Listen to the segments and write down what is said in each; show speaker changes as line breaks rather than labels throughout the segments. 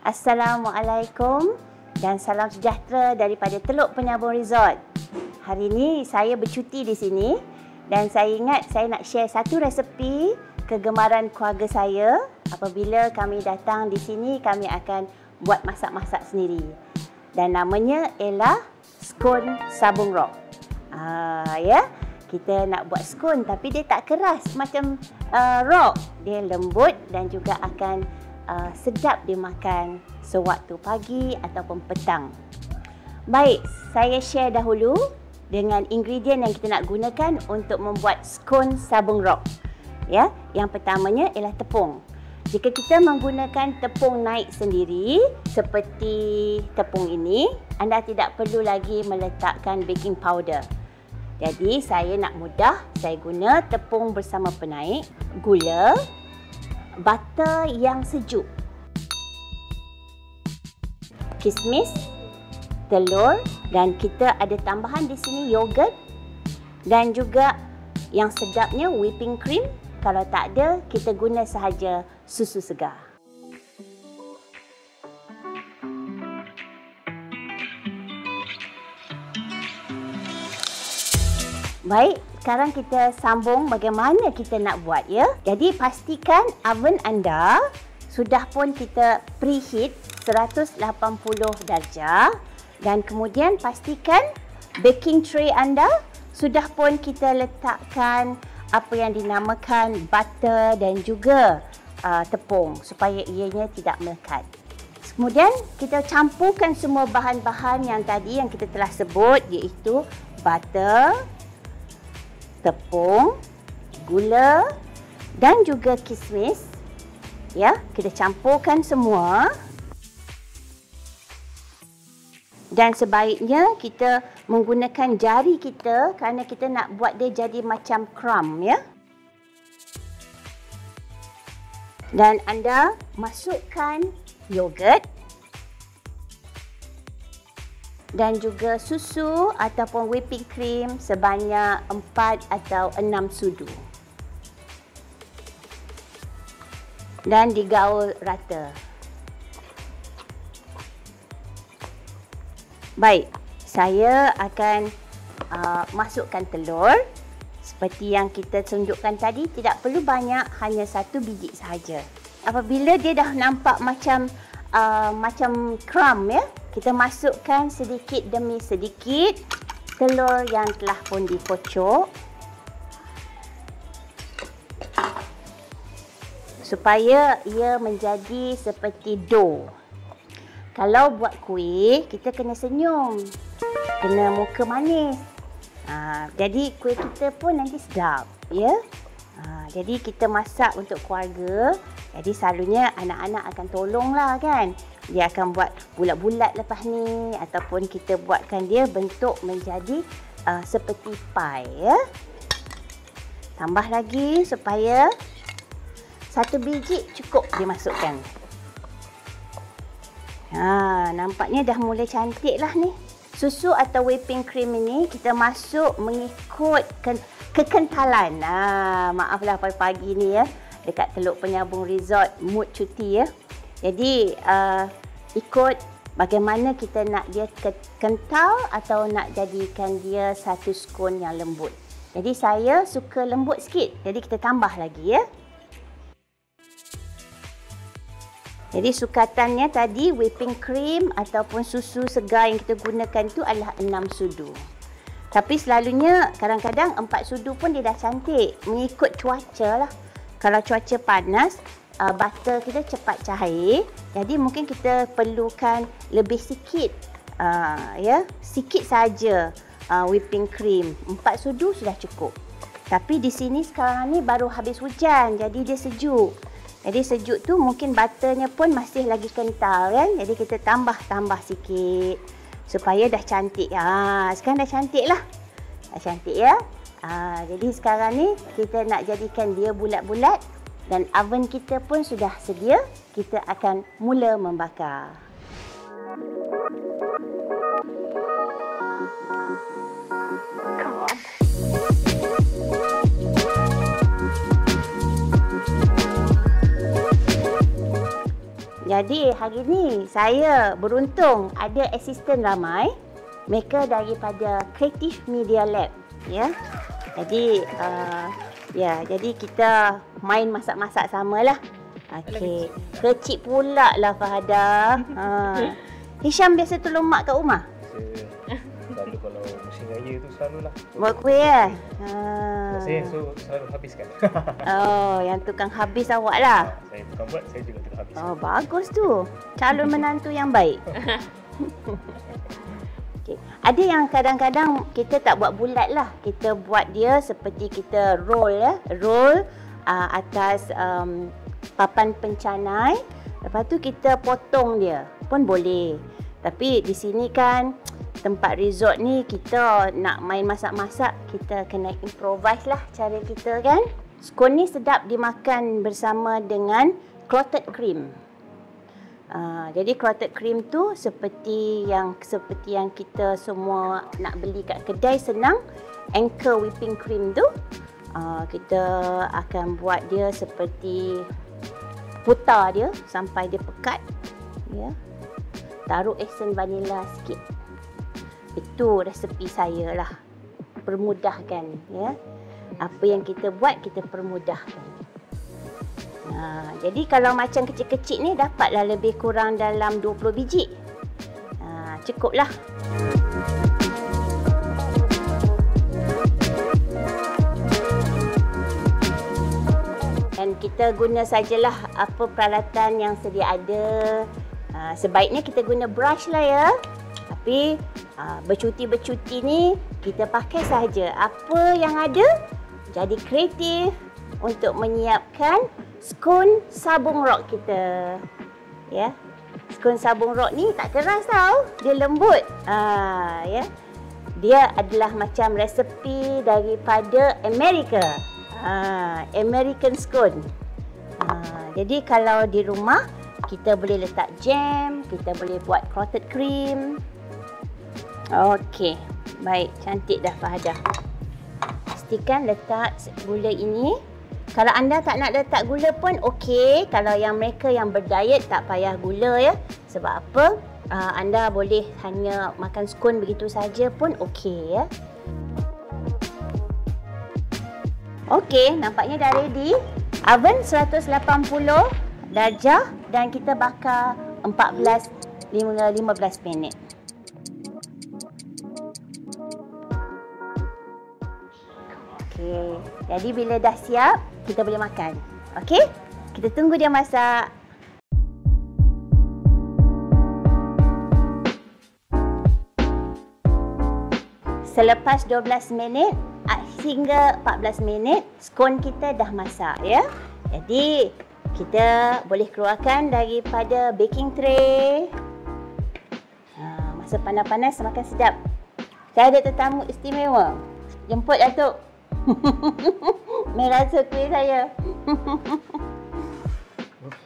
Assalamualaikum dan salam sejahtera daripada Teluk Penyambung Resort. Hari ini saya bercuti di sini dan saya ingat saya nak share satu resepi kegemaran keluarga saya. Apabila kami datang di sini, kami akan buat masak-masak sendiri. Dan namanya ialah skon sabung rock. Ya, kita nak buat skon tapi dia tak keras macam rock. Dia lembut dan juga akan sedap dimakan sewaktu pagi ataupun petang. Baik, saya share dahulu dengan ingredient yang kita nak gunakan untuk membuat skon sabung rock. Ya, yang pertamanya ialah tepung. Jika kita menggunakan tepung naik sendiri seperti tepung ini, anda tidak perlu lagi meletakkan baking powder. Jadi saya nak mudah, saya guna tepung bersama penaik, gula, butter yang sejuk, kismis, telur, dan kita ada tambahan di sini yogurt dan juga yang sedapnya whipping cream. Kalau tak ada, kita guna sahaja susu segar. Baik, sekarang kita sambung bagaimana kita nak buat ya. Jadi pastikan oven anda sudah pun kita preheat 180 darjah dan kemudian pastikan baking tray anda sudah pun kita letakkan apa yang dinamakan butter dan juga tepung supaya ianya tidak melekat. Kemudian kita campurkan semua bahan-bahan yang tadi yang kita telah sebut, iaitu butter, tepung, gula dan juga kismis. Ya, kita campurkan semua. Dan sebaiknya kita menggunakan jari kita kerana kita nak buat dia jadi macam crumb ya. Dan anda masukkan yogurt dan juga susu ataupun whipping cream sebanyak 4 atau 6 sudu. Dan digaul rata. Baik, saya akan masukkan telur. Seperti yang kita tunjukkan tadi, tidak perlu banyak, hanya 1 biji sahaja. Apabila dia dah nampak macam crumb ya, kita masukkan sedikit demi sedikit telur yang telah pun dikocok supaya ia menjadi seperti dough. Kalau buat kuih, kita kena senyum, kena muka manis. Jadi kuih kita pun nanti sedap, ya. Jadi kita masak untuk keluarga. Jadi selalunya anak-anak akan tolonglah kan. Dia akan buat bulat-bulat lepas ni ataupun kita buatkan dia bentuk menjadi seperti pie, ya. Tambah lagi supaya 1 biji cukup dimasukkan. Nampaknya dah mulai cantik lah ni. Susu atau whipping cream ini kita masuk mengikut kekentalan. Maaflah pagi-pagi ni ya, dekat Teluk Penyambung Resort, mood cuti ya. Jadi ikut bagaimana kita nak dia kental atau nak jadikan dia satu skon yang lembut. Jadi saya suka lembut sikit, jadi kita tambah lagi ya. Jadi sukatannya tadi whipping cream ataupun susu segar yang kita gunakan tu adalah 6 sudu. Tapi selalunya kadang-kadang 4 sudu pun dia dah cantik mengikut cuaca lah. Kalau cuaca panas, butter kita cepat cair. Jadi mungkin kita perlukan lebih sikit, ya, sikit saja whipping cream. 4 sudu sudah cukup. Tapi di sini sekarang ni baru habis hujan, jadi dia sejuk. Jadi sejuk tu mungkin butternya pun masih lagi kental kan. Jadi kita tambah sikit supaya dah cantik. Sekarang dah cantik lah. Dah cantik ya. Jadi sekarang ni kita nak jadikan dia bulat-bulat dan oven kita pun sudah sedia. Kita akan mula membakar. Come on. Jadi hari ni saya beruntung ada asisten ramai. Mereka daripada Creative Media Lab, ya. Jadi jadi kita main masak-masak samalah. Okey. Kecil pula lah Fahadah. Hisham biasa tolong mak kat rumah?
Selalu kalau musim raya tu selalulah.
Buat kuih ya?
Saya selalu habiskan.
Oh, yang tukang habis awak lah.
Saya tukang buat, saya juga tukang habis.
Oh, bagus tu. Calon menantu yang baik. Okay. Ada yang kadang-kadang kita tak buat bulat lah. Kita buat dia seperti kita roll ya. Roll atas papan pencanai. Lepas tu kita potong dia pun boleh. Tapi di sini kan tempat resort ni kita nak main masak-masak, kita kena improvise lah cara kita kan. Scone ni sedap dimakan bersama dengan clotted cream. Jadi clotted cream tu seperti yang kita semua nak beli kat kedai, senang. Anchor whipping cream tu kita akan buat dia seperti putar dia sampai dia pekat, ya. Taruh esen vanila sikit. Itu resepi saya lah. Permudahkan, ya. Apa yang kita buat kita permudahkan. Jadi kalau macam kecil-kecil ni dapatlah lebih kurang dalam 20 biji. Cukuplah. Dan kita guna sajalah apa peralatan yang sedia ada. Sebaiknya kita guna brush lah ya. Tapi bercuti-bercuti ni kita pakai saja apa yang ada. Jadi kreatif untuk menyiapkan scone sabung rock kita. Ya. Scone sabung rock ni tak keras tau. Dia lembut. Ya. Dia adalah macam resepi daripada Amerika. American scone. Jadi kalau di rumah kita boleh letak jam, kita boleh buat clotted cream. Okey, baik, cantik dah Fahadah. Pastikan letak gula ini. Kalau anda tak nak letak gula pun okey. Kalau yang mereka yang berdiet tak payah gula ya. Sebab apa? Anda boleh hanya makan scone begitu saja pun okey ya. Okey, nampaknya dah ready. Oven 180 darjah dan kita bakar 15 minit. Okey, jadi bila dah siap, kita boleh makan. Okey? Kita tunggu dia masak. Selepas 12 minit hingga 14 minit, scone kita dah masak ya. Jadi kita boleh keluarkan daripada baking tray. Masa panas-panas makan sedap. Saya ada tetamu istimewa. Jemput Datuk. Merasa kuih saya.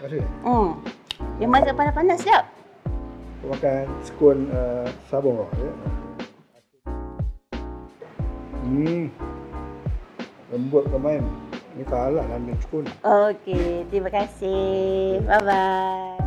Ada?
Dia masak panas-panas sedap.
Makan scone sabung rock ya. Lembut ke main. Ni kalah lah ambil scone.
Okey, terima kasih. Bye-bye.